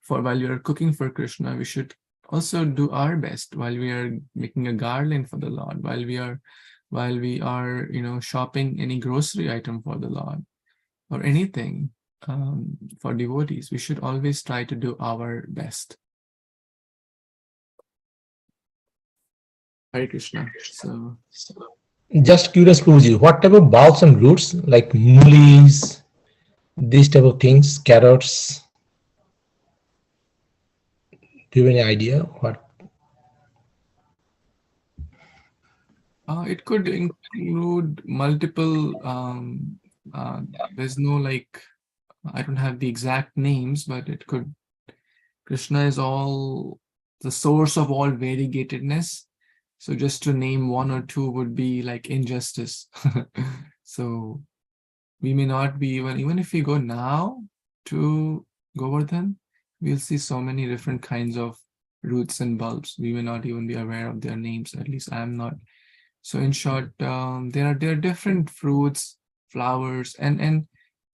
For while you are cooking for Krishna, we should also do our best while we are making a garland for the Lord, while we are shopping any grocery item for the Lord, or anything for devotees. We should always try to do our best. Hare Krishna. So just curious, Prabhuji, what type of bulbs and roots, like moolies, these type of things, carrots? Do you have any idea what? It could include multiple. There's no I don't have the exact names, but it could. Krishna is all the source of all variegatedness. So just to name one or two would be like injustice. So we may not be even if we go now to Govardhan, we'll see so many different kinds of roots and bulbs. We may not even be aware of their names. At least I'm not. So in short, there are different fruits, flowers, and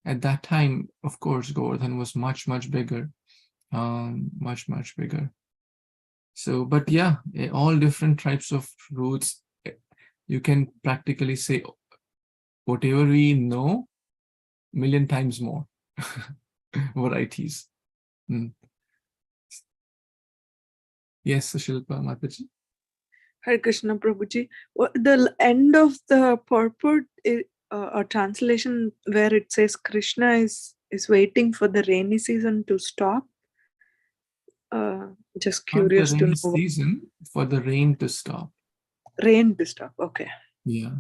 at that time, of course, Govardhan was much bigger, much bigger. So, but yeah, all different types of roots. You can practically say whatever we know, million times more varieties. Yes, Shilpa Mataji. Hare Krishna Prabhuji. The end of the purport is a translation where it says Krishna is waiting for the rainy season to stop. Just curious to know. Season for the rain to stop. Rain to stop. Okay. Yeah.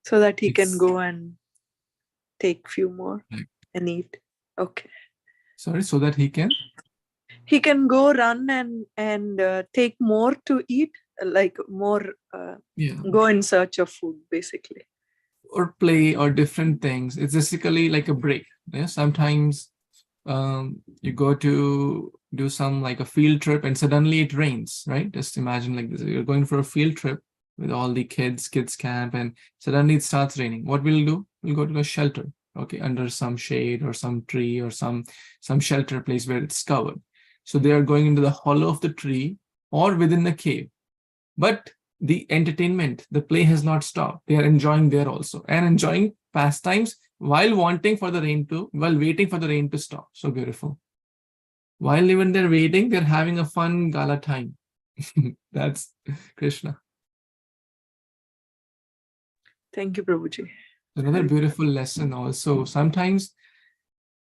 So that he can go and take few more and eat. Okay. Sorry, so that he can? He can go run and take more to eat, like more. Go in search of food, basically. Or play or different things. It's basically like a break. Yeah? Sometimes you go to do some like a field trip and suddenly it rains, right? Just imagine like this. You're going for a field trip with all the kids camp, and suddenly it starts raining. What we'll do? We'll go to a shelter, okay, under some shade or some tree or some shelter place where it's covered. So they are going into the hollow of the tree or within the cave. But the entertainment, the play has not stopped. They are enjoying there also and enjoying pastimes while waiting for the rain to stop. So beautiful. While even they're waiting, they're having a fun gala time. That's Krishna. Thank you, Prabhuji. Another beautiful lesson also. Sometimes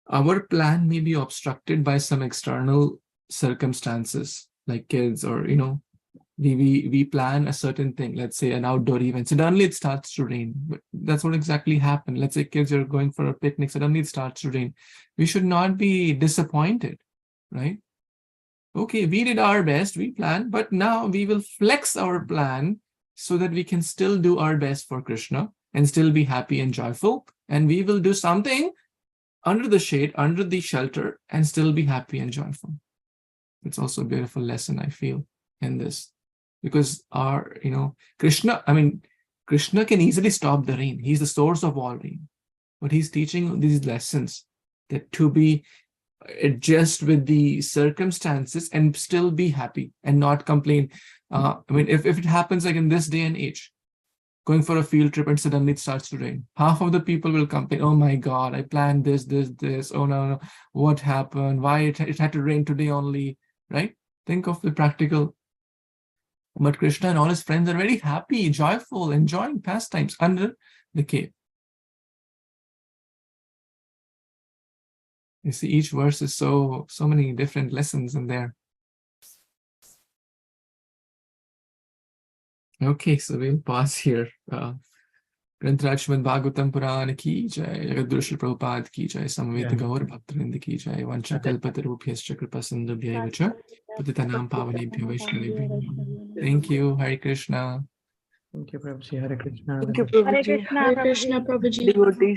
our plan may be obstructed by some external circumstances, like kids, or we plan a certain thing, let's say an outdoor event. Suddenly it starts to rain. But that's what exactly happened. Let's say kids are going for a picnic, suddenly it starts to rain. We should not be disappointed, right? Okay, we did our best, we planned, but now we will flex our plan so that we can still do our best for Krishna and still be happy and joyful. And we will do something under the shade, under the shelter, and still be happy and joyful. It's also a beautiful lesson, I feel, in this. Because Krishna can easily stop the rain. He's the source of all rain. But he's teaching these lessons that to be adjust with the circumstances and still be happy and not complain. If it happens like in this day and age, going for a field trip and suddenly it starts to rain, half of the people will complain, oh my God, I planned this, oh no, what happened? Why it had to rain today only, right? Think of the practical. But Krishna and all his friends are very happy, joyful, enjoying pastimes under the cave. You see, each verse is so many different lessons in there. Okay, so we'll pause here. Śrīmad-Bhāgavatam Purana ki jai, Jagadguru Prabhupada ki jai, Samaveta Gaur Bhaktivinoda ki jai, Vancha Kalpatarubhyascha Kripasindubhyaiva cha, Patitanam Pavanebhyo Vaishnavebhyo. Thank you, Hare Krishna. Thank you, Prabhuji. Hare Krishna. Thank you, Hare Prabhuji. Krishna, Hare Prabhuji. Krishna, Prabhuji. Devotees.